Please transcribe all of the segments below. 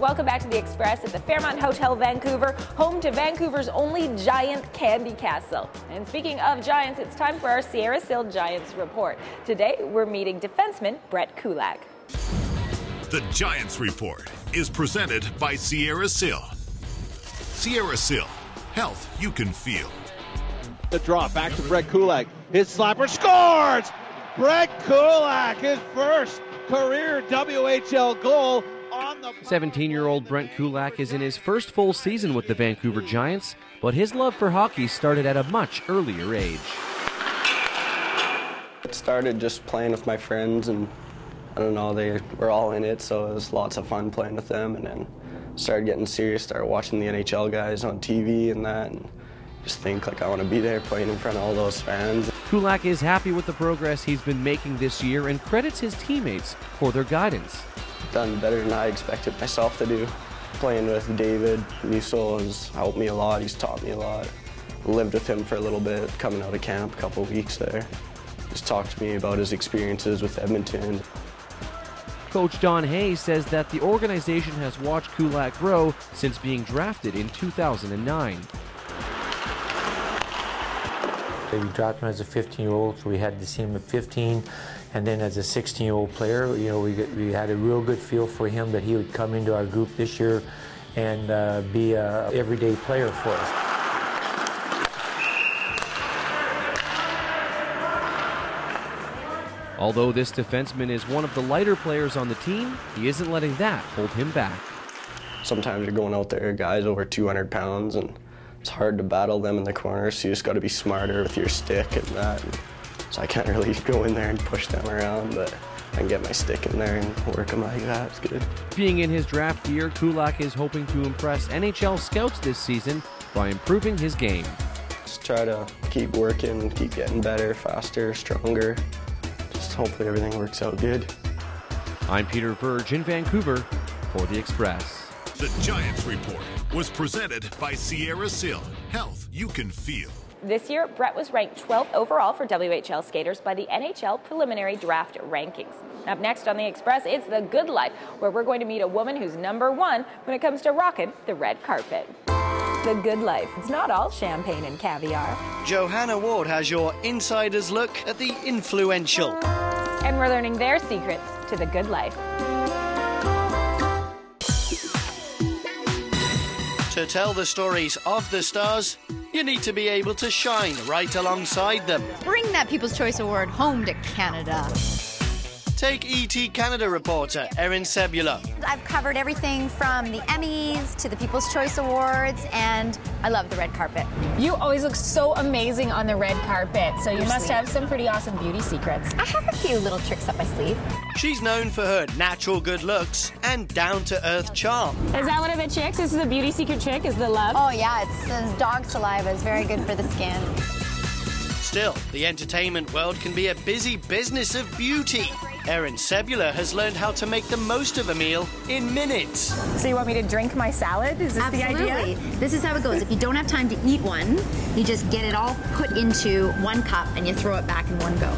Welcome back to The Express at the Fairmont Hotel, Vancouver, home to Vancouver's only giant candy castle. And speaking of giants, it's time for our Sierra Sil Giants report. Today, we're meeting defenseman Brett Kulak. The Giants Report is presented by Sierra Sil. Sierra Sil, health you can feel. The draw back to Brett Kulak. His slapper scores! Brett Kulak, his first career WHL goal on the... 17-year-old Brett Kulak is in his first full season with the Vancouver Giants, but his love for hockey started at a much earlier age. It started just playing with my friends, and I don't know, they were all in it, so it was lots of fun playing with them, and then started getting serious, started watching the NHL guys on TV and that, and just think like I want to be there playing in front of all those fans. Kulak is happy with the progress he's been making this year and credits his teammates for their guidance. Done better than I expected myself to do. Playing with David Musil has helped me a lot, he's taught me a lot. Lived with him for a little bit, coming out of camp, a couple of weeks there. Just talked to me about his experiences with Edmonton. Coach Don Hayes says that the organization has watched Kulak grow since being drafted in 2009. We drafted him as a 15-year-old, so we had to see him at 15, and then as a 16-year-old player, you know, we had a real good feel for him that he would come into our group this year and be an everyday player for us. Although this defenseman is one of the lighter players on the team, he isn't letting that hold him back. Sometimes you're going out there, guys over 200 pounds, and it's hard to battle them in the corner, so you just got to be smarter with your stick and that. And so I can't really go in there and push them around, but I can get my stick in there and work them like that. It's good. Being in his draft year, Kulak is hoping to impress NHL scouts this season by improving his game. Just try to keep working, keep getting better, faster, stronger. Just hopefully everything works out good. I'm Peter Verge in Vancouver for The Express. The Giants Report was presented by Sierra Sil, health you can feel. This year, Brett was ranked 12th overall for WHL skaters by the NHL preliminary draft rankings. Up next on The Express, it's The Good Life, where we're going to meet a woman who's #1 when it comes to rocking the red carpet. The Good Life. It's not all champagne and caviar. Johanna Ward has your insider's look at the influential. And we're learning their secrets to the good life. To tell the stories of the stars, you need to be able to shine right alongside them. Bring that People's Choice Award home to Canada. Take ET Canada reporter Erin Cebula. I've covered everything from the Emmys to the People's Choice Awards, and I love the red carpet. You always look so amazing on the red carpet, so you must have some pretty awesome beauty secrets. I have a few little tricks up my sleeve. She's known for her natural good looks and down-to-earth charm. Is that one of the chicks? This is a beauty secret trick, is the love? Oh yeah, it's dog saliva. It's very good for the skin. Still, the entertainment world can be a busy business of beauty. Erin Cebula has learned how to make the most of a meal in minutes. So you want me to drink my salad? Is this Absolutely. the idea? This is how it goes. If you don't have time to eat one, you just get it all put into one cup and you throw it back in one go.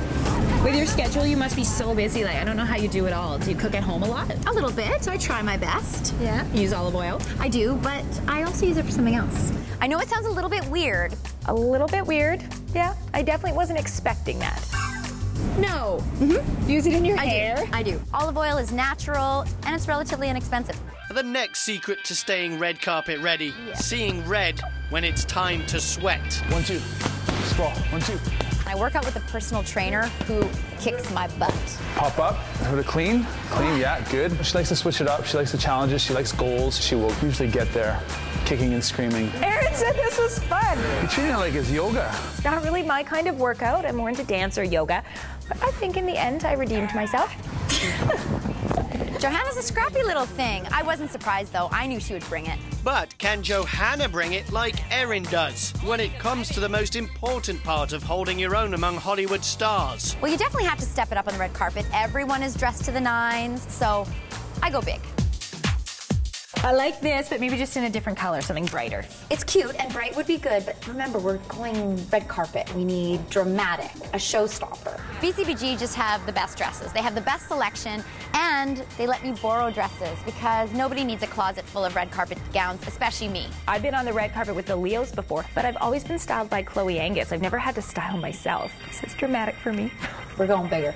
With your schedule, you must be so busy. Like, I don't know how you do it all. Do you cook at home a lot? A little bit. I try my best. Yeah. You use olive oil? I do, but I also use it for something else. I know it sounds a little bit weird. A little bit weird. Yeah, I definitely wasn't expecting that. No. Use it in your hair? I do. Olive oil is natural, and it's relatively inexpensive. The next secret to staying red carpet ready, seeing red when it's time to sweat. 1, 2, sprawl, 1, 2. I work out with a personal trainer who kicks my butt. Pop up, put it clean, yeah, good. She likes to switch it up, she likes the challenges, she likes goals. She will usually get there, kicking and screaming. Erin said this was fun. You're treating it like it's yoga. It's not really my kind of workout. I'm more into dance or yoga. But I think in the end, I redeemed myself. Johanna's a scrappy little thing. I wasn't surprised, though. I knew she would bring it. But can Johanna bring it like Erin does when it comes to the most important part of holding your own among Hollywood stars? Well, you definitely have to step it up on the red carpet. Everyone is dressed to the nines, so I go big. I like this, but maybe just in a different color, something brighter. It's cute and bright would be good, but remember, we're going red carpet. We need dramatic, a showstopper. BCBG just have the best dresses. They have the best selection, and they let me borrow dresses because nobody needs a closet full of red carpet gowns, especially me. I've been on the red carpet with the Leos before, but I've always been styled by Chloe Angus. I've never had to style myself. This is dramatic for me. We're going bigger.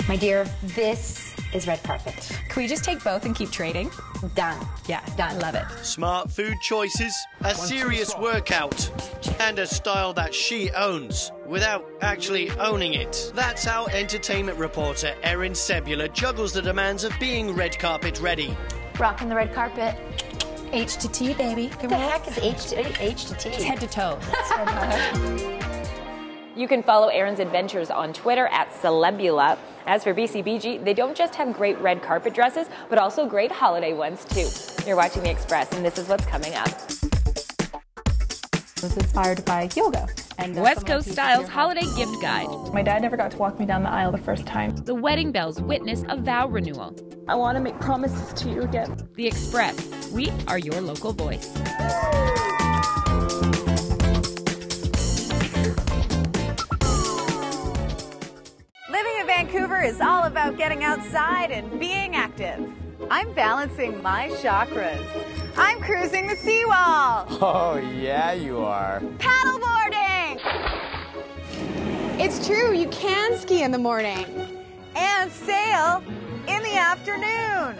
My dear, this is red carpet. Can we just take both and keep trading? Done. Yeah, done. Love it. Smart food choices, a serious workout, and a style that she owns without actually owning it. That's how entertainment reporter Erin Cebula juggles the demands of being red carpet ready. Rocking the red carpet. H to T, baby. What the heck is H to T? It's head to toe. You can follow Erin's adventures on Twitter at Cebula. As for BCBG, they don't just have great red carpet dresses, but also great holiday ones too. You're watching The Express, and this is what's coming up. It was inspired by yoga. And West Coast Style's holiday gift guide. My dad never got to walk me down the aisle the first time. The wedding bells witness a vow renewal. I want to make promises to you again. The Express. We are your local voice. Living in Vancouver is all about getting outside and being active. I'm balancing my chakras. I'm cruising the seawall. Oh, yeah, you are. Paddleboarding! It's true, you can ski in the morning and sail in the afternoon.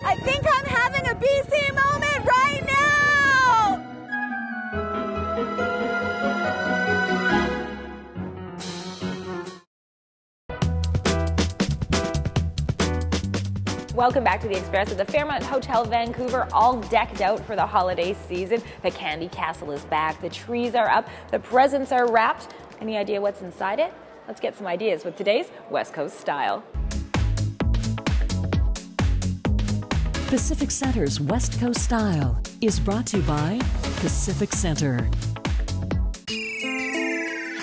I think I'm having a BC moment right now! Welcome back to The Express at the Fairmont Hotel Vancouver, all decked out for the holiday season. The Candy Castle is back, the trees are up, the presents are wrapped. Any idea what's inside it? Let's get some ideas with today's West Coast Style. Pacific Center's West Coast Style is brought to you by Pacific Center.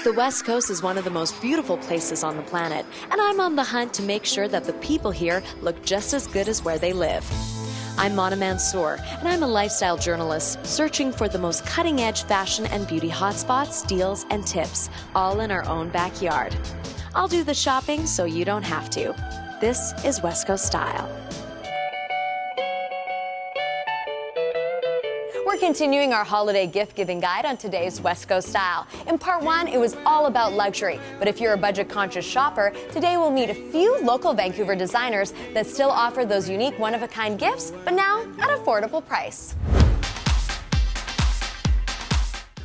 The West Coast is one of the most beautiful places on the planet, and I'm on the hunt to make sure that the people here look just as good as where they live. I'm Mona Mansour, and I'm a lifestyle journalist searching for the most cutting-edge fashion and beauty hotspots, deals, and tips, all in our own backyard. I'll do the shopping so you don't have to. This is West Coast Style. We're continuing our holiday gift-giving guide on today's West Coast Style. In part one, it was all about luxury. But if you're a budget-conscious shopper, today we'll meet a few local Vancouver designers that still offer those unique one-of-a-kind gifts, but now at an affordable price.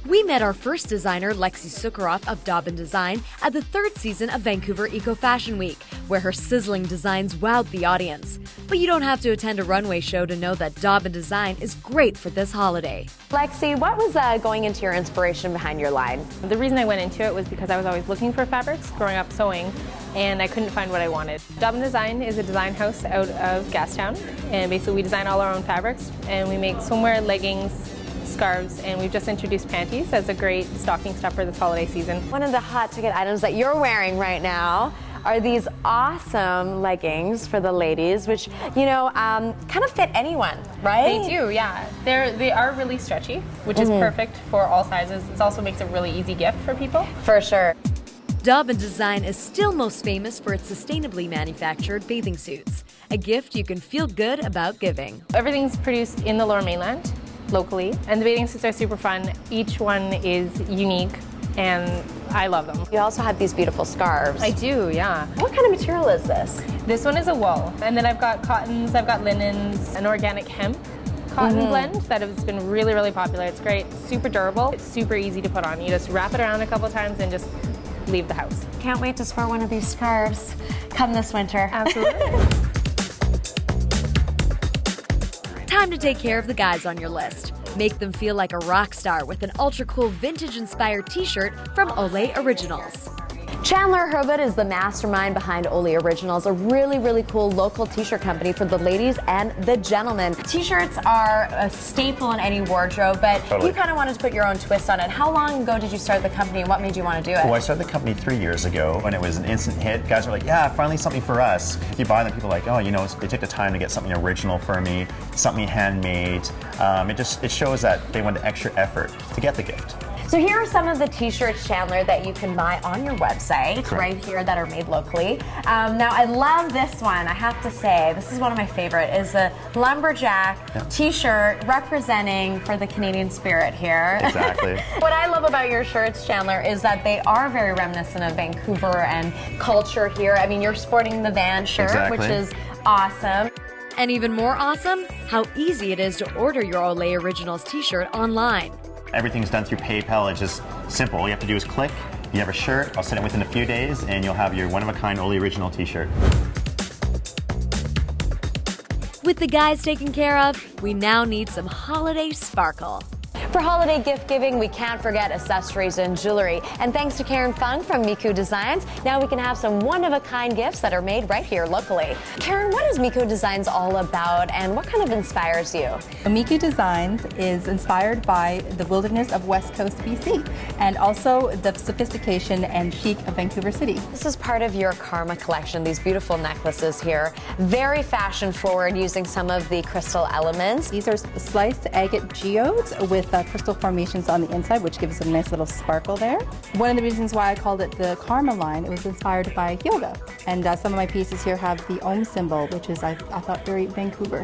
We met our first designer, Lexi Sukharoff of Dobbin Design, at the third season of Vancouver Eco Fashion Week, where her sizzling designs wowed the audience. But you don't have to attend a runway show to know that Dobbin Design is great for this holiday. Lexi, what was going into your inspiration behind your line? The reason I went into it was because I was always looking for fabrics growing up sewing, and I couldn't find what I wanted. Dobbin Design is a design house out of Gastown, and basically we design all our own fabrics, and we make swimwear, leggings, scarves, and we've just introduced panties as a great stocking stuffer this holiday season. One of the hot ticket items that you're wearing right now are these awesome leggings for the ladies, which, you know, kind of fit anyone, right? They do, yeah. They are really stretchy, which is perfect for all sizes. It also makes a really easy gift for people. For sure. Dobbin Design is still most famous for its sustainably manufactured bathing suits, a gift you can feel good about giving. Everything's produced in the Lower Mainland, locally, and the bathing suits are super fun. Each one is unique, and I love them. You also have these beautiful scarves. I do, yeah. What kind of material is this? This one is a wool, and then I've got cottons, I've got linens, an organic hemp cotton blend that has been really, really popular. It's great, super durable, it's super easy to put on. You just wrap it around a couple times and just leave the house. Can't wait to sport one of these scarves come this winter. Absolutely. Time to take care of the guys on your list. Make them feel like a rock star with an ultra cool vintage-inspired t-shirt from Olay Originals. Chandler Herbert is the mastermind behind Ole Originals, a really, really cool local t-shirt company for the ladies and the gentlemen. T-shirts are a staple in any wardrobe, but you kind of wanted to put your own twist on it. How long ago did you start the company, and what made you want to do it? Well, I started the company 3 years ago, and it was an instant hit. Guys were like, yeah, finally something for us. If you buy them, people are like, oh, you know, they take the time to get something original for me, something handmade. It shows that they went extra effort to get the gift. So here are some of the t-shirts, Chandler, that you can buy on your website right here that are made locally. Now, I love this one. I have to say, this is one of my favorite, is a lumberjack t-shirt representing for the Canadian spirit here. Exactly. What I love about your shirts, Chandler, is that they are very reminiscent of Vancouver and culture here. I mean, you're sporting the Van shirt, which is awesome. And even more awesome, how easy it is to order your Ole Originals t-shirt online. Everything's done through PayPal. It's just simple. All you have to do is click. You have a shirt. I'll send it within a few days, and you'll have your one-of-a-kind Ole Original t-shirt. With the guys taken care of, we now need some holiday sparkle. For holiday gift giving, we can't forget accessories and jewelry. And thanks to Karen Fung from Miku Designs, now we can have some one-of-a-kind gifts that are made right here locally. Karen, what is Miku Designs all about, and what kind of inspires you? Miku Designs is inspired by the wilderness of West Coast BC and also the sophistication and chic of Vancouver City. This is part of your Karma collection, these beautiful necklaces here. Very fashion forward, using some of the crystal elements. These are sliced agate geodes with crystal formations on the inside, which gives it a nice little sparkle there. One of the reasons why I called it the Karma line, it was inspired by yoga. And some of my pieces here have the Om symbol, which is, I thought, very Vancouver.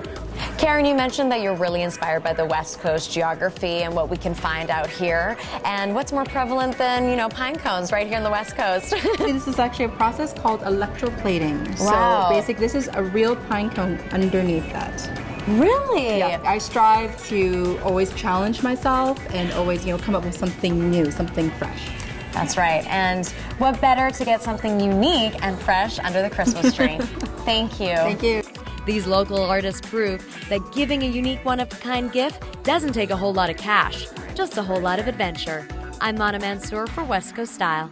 Karen, you mentioned that you're really inspired by the West Coast geography and what we can find out here. And what's more prevalent than, you know, pine cones right here on the West Coast? This is actually a process called electroplating. Wow. So basically, this is a real pine cone underneath that. Really? Yeah. I strive to always challenge myself and always, come up with something new, something fresh. That's right. And what better to get something unique and fresh under the Christmas tree? Thank you. Thank you. These local artists prove that giving a unique one-of-a-kind gift doesn't take a whole lot of cash, just a whole lot of adventure. I'm Mona Mansour for West Coast Style.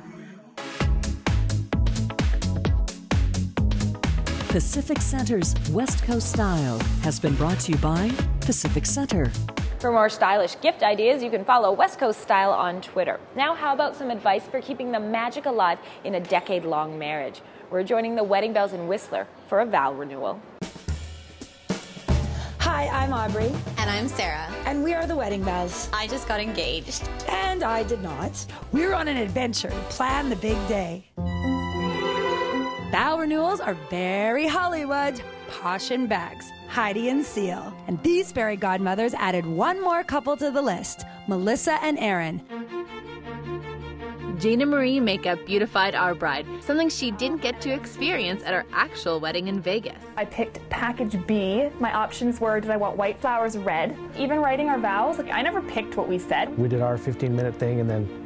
Pacific Center's West Coast Style has been brought to you by Pacific Center. For more stylish gift ideas, you can follow West Coast Style on Twitter. Now, how about some advice for keeping the magic alive in a decade-long marriage? We're joining the Wedding Bells in Whistler for a vow renewal. Hi, I'm Aubrey. And I'm Sarah. And we are the Wedding Bells. I just got engaged. And I did not. We're on an adventure to plan the big day. Vow renewals are very Hollywood, posh in bags, Heidi and Seal. And these fairy godmothers added one more couple to the list, Melissa and Erin. Gina Marie makeup beautified our bride, something she didn't get to experience at our actual wedding in Vegas. I picked package B. My options were, did I want white flowers, red? Even writing our vows, I never picked what we said. We did our 15-minute thing, and then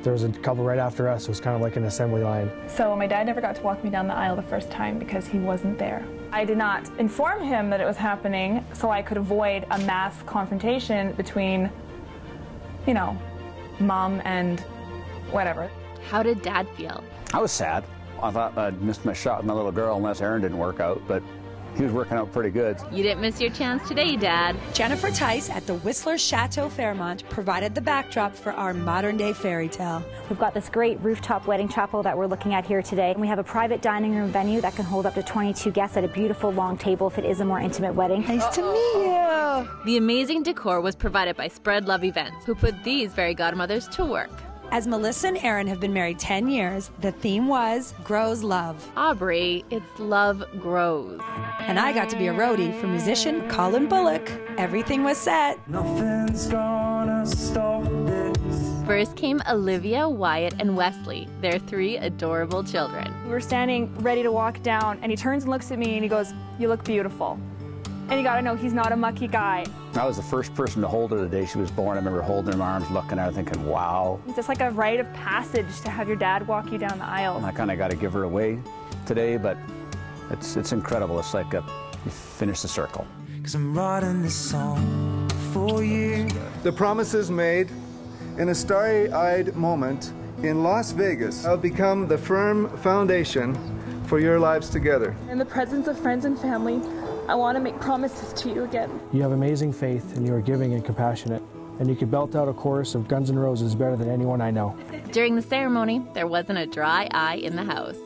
there was a couple right after us. It was kind of like an assembly line. So my dad never got to walk me down the aisle the first time because he wasn't there. I did not inform him that it was happening so I could avoid a mass confrontation between, mom and whatever. How did Dad feel? I was sad. I thought I'd missed my shot with my little girl unless Erin didn't work out, but he was working out pretty good. You didn't miss your chance today, Dad. Jennifer Tice at the Whistler Chateau Fairmont provided the backdrop for our modern-day fairy tale. We've got this great rooftop wedding chapel that we're looking at here today. And we have a private dining room venue that can hold up to 22 guests at a beautiful long table if it is a more intimate wedding. Nice to meet you. The amazing decor was provided by Spread Love Events, who put these fairy godmothers to work. As Melissa and Erin have been married 10 years, the theme was Grows Love. Aubrey, it's Love Grows. And I got to be a roadie for musician Colin Bullock. Everything was set. Nothing's gonna stop this. First came Olivia, Wyatt, and Wesley, their 3 adorable children. We're standing ready to walk down, and he turns and looks at me, and he goes, "You look beautiful." And you gotta know, he's not a mucky guy. I was the first person to hold her the day she was born. I remember holding her in my arms, looking at her, thinking, wow. It's just like a rite of passage to have your dad walk you down the aisle. I kind of got to give her away today, but it's incredible. It's like you finish the circle. 'Cause I'm writing this song for you. The promises made in a starry-eyed moment in Las Vegas have become the firm foundation for your lives together. In the presence of friends and family, I want to make promises to you again. You have amazing faith, and you are giving and compassionate. And you could belt out a chorus of Guns N' Roses better than anyone I know. During the ceremony, there wasn't a dry eye in the house.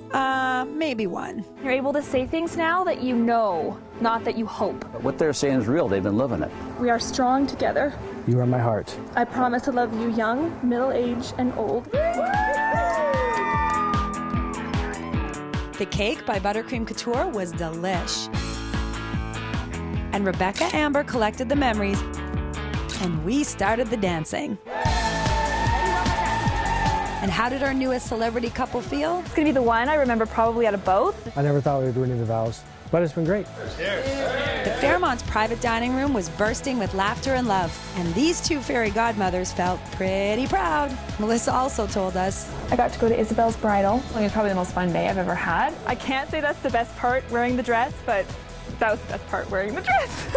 Maybe one. You're able to say things now that you know, not that you hope. What they're saying is real. They've been living it. We are strong together. You are my heart. I promise to love you young, middle-aged, and old. The cake by Buttercream Couture was delish. And Rebecca Amber collected the memories, and we started the dancing. And how did our newest celebrity couple feel? It's gonna be the one I remember probably out of both. I never thought we would renew the vows, but it's been great. The Fairmont's private dining room was bursting with laughter and love, and these two fairy godmothers felt pretty proud. Melissa also told us, I got to go to Isabel's bridal. It was probably the most fun day I've ever had. I can't say that's the best part, wearing the dress, but that was the best part, wearing the dress.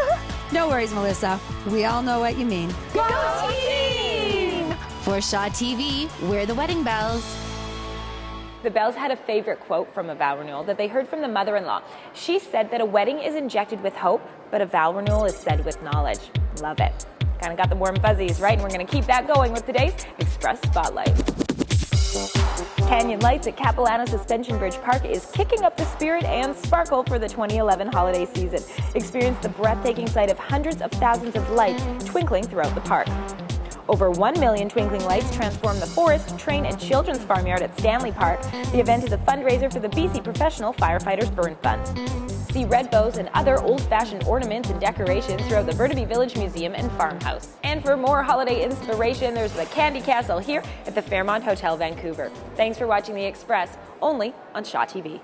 No worries, Melissa. We all know what you mean. Go team! For Shaw TV, we're the wedding bells. The Bells had a favorite quote from a vow renewal that they heard from the mother-in-law. She said that a wedding is injected with hope, but a vow renewal is said with knowledge. Love it. Kind of got the warm fuzzies, right? And we're going to keep that going with today's Express Spotlight. Canyon Lights at Capilano Suspension Bridge Park is kicking up the spirit and sparkle for the 2011 holiday season. Experience the breathtaking sight of hundreds of thousands of lights twinkling throughout the park. Over 1 million twinkling lights transform the forest, train, and children's farmyard at Stanley Park. The event is a fundraiser for the BC Professional Firefighters Burn Fund. See red bows and other old-fashioned ornaments and decorations throughout the Burnaby Village Museum and Farmhouse. And for more holiday inspiration, there's the Candy Castle here at the Fairmont Hotel, Vancouver. Thanks for watching The Express, only on Shaw TV.